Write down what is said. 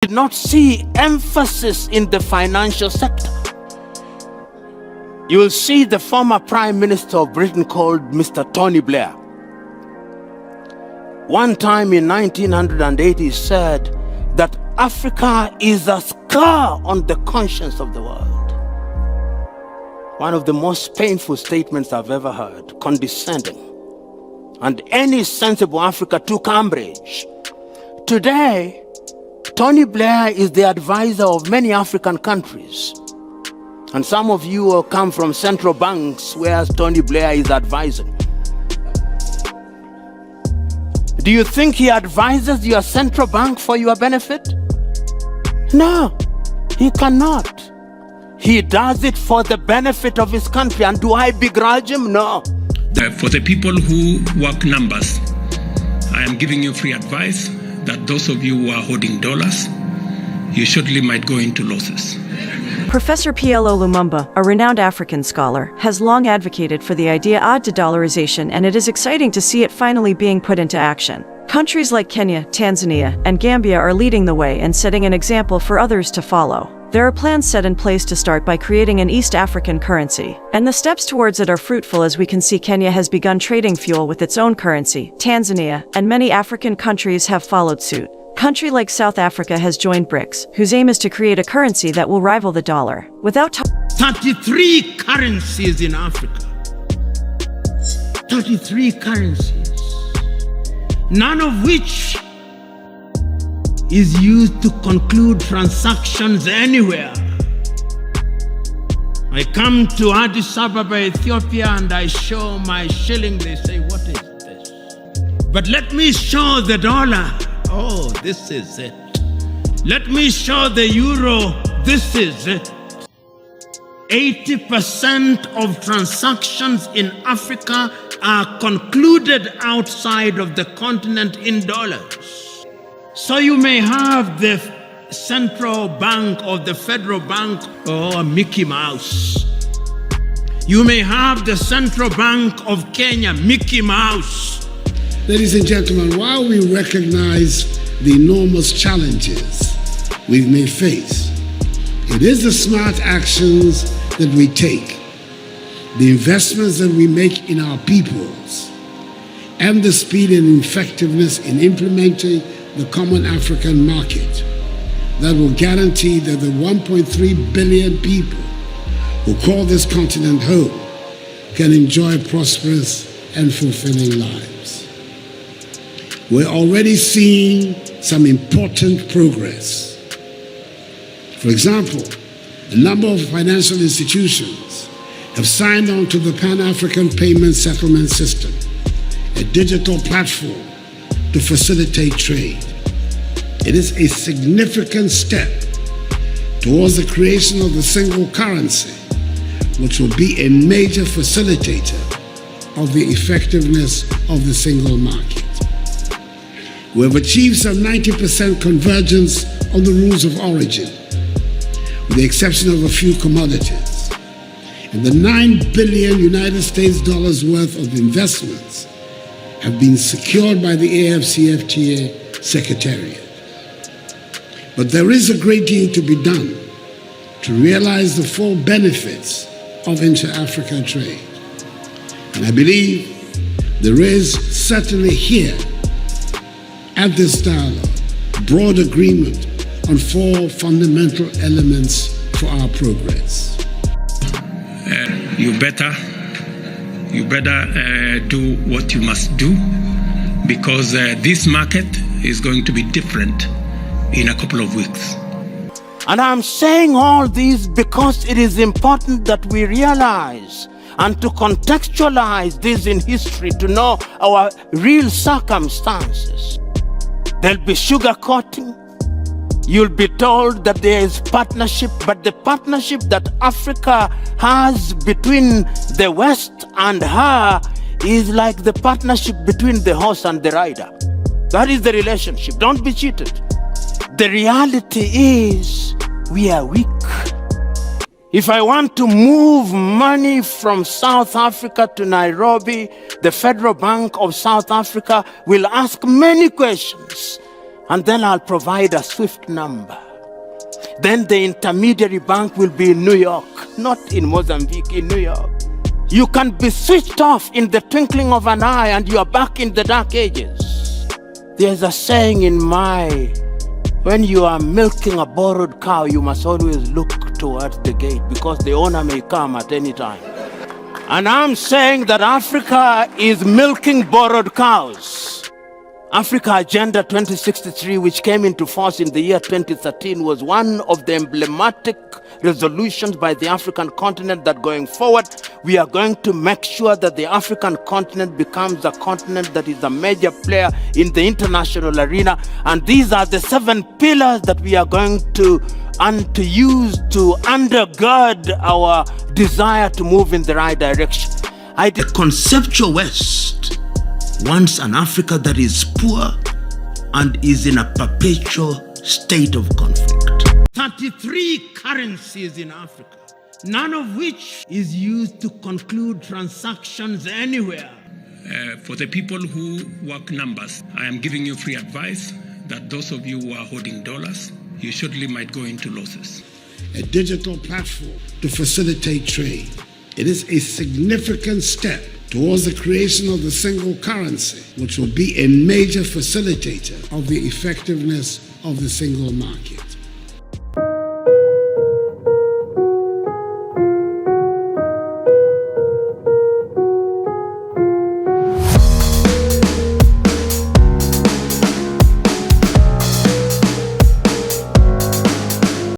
did not see emphasis in the financial sector. You will see the former Prime Minister of Britain called Mr. Tony Blair. One time in 1980 he said that Africa is a scar on the conscience of the world. One of the most painful statements I've ever heard, condescending. And any sensible Africa took umbrage. Today, Tony Blair is the advisor of many African countries. And some of you will come from central banks where Tony Blair is advising. Do you think he advises your central bank for your benefit? No, he cannot. He does it for the benefit of his country. And do I begrudge him? No. For the people who work numbers, I am giving you free advice that those of you who are holding dollars, you shortly might go into losses. Professor PLO Lumumba, a renowned African scholar, has long advocated for the idea of de-dollarization, and it is exciting to see it finally being put into action. Countries like Kenya, Tanzania, and Gambia are leading the way and setting an example for others to follow. There are plans set in place to start by creating an East African currency, and the steps towards it are fruitful, as we can see Kenya has begun trading fuel with its own currency, Tanzania, and many African countries have followed suit. Country like South Africa has joined BRICS, whose aim is to create a currency that will rival the dollar. Without 33 currencies in Africa. 33 currencies. None of which is used to conclude transactions anywhere. I come to Addis Ababa, Ethiopia, and I show my shilling. They say, what is this? But let me show the dollar. Oh, this is it. Let me show the euro. This is it. 80% of transactions in Africa are concluded outside of the continent in dollars. So you may have the central bank or the federal bank or Mickey Mouse. You may have the central bank of Kenya, Mickey Mouse. Ladies and gentlemen, while we recognize the enormous challenges we may face, it is the smart actions that we take, the investments that we make in our peoples, and the speed and effectiveness in implementing the common African market that will guarantee that the 1.3 billion people who call this continent home can enjoy prosperous and fulfilling lives. We're already seeing some important progress. For example, a number of financial institutions have signed on to the Pan-African Payment Settlement System, a digital platform to facilitate trade. It is a significant step towards the creation of the single currency, which will be a major facilitator of the effectiveness of the single market. We have achieved some 90% convergence on the rules of origin, with the exception of a few commodities. And the $9 billion United States dollars worth of investments have been secured by the AFCFTA Secretariat. But there is a great deal to be done to realize the full benefits of inter-African trade. And I believe there is certainly here, at this dialogue, broad agreement on 4 fundamental elements for our progress. You better do what you must do, because this market is going to be different in a couple of weeks. And I'm saying all this because it is important that we realize and to contextualize this in history, to know our real circumstances. There'll be sugarcoating. You'll be told that there is partnership, but the partnership that Africa has between the West and her is like the partnership between the horse and the rider. That is the relationship. Don't be cheated. The reality is we are weak. If I want to move money from South Africa to Nairobi, the Federal Bank of South Africa will ask many questions. and then I'll provide a SWIFT number. Then the intermediary bank will be in New York, not in Mozambique, in New York. You can be switched off in the twinkling of an eye and you are back in the dark ages. There's a saying in Mai, when you are milking a borrowed cow, you must always look towards the gate because the owner may come at any time. And I'm saying that Africa is milking borrowed cows. Africa Agenda 2063, which came into force in the year 2013, was one of the emblematic resolutions by the African continent that going forward, we are going to make sure that the African continent becomes a continent that is a major player in the international arena. And these are the 7 pillars that we are going to use to undergird our desire to move in the right direction. The conceptual West wants an Africa that is poor and is in a perpetual state of conflict. 33 currencies in Africa, none of which is used to conclude transactions anywhere. For the people who work numbers, I am giving you free advice that those of you who are holding dollars, you surely might go into losses. A digital platform to facilitate trade. It is a significant step towards the creation of the single currency, which will be a major facilitator of the effectiveness of the single market.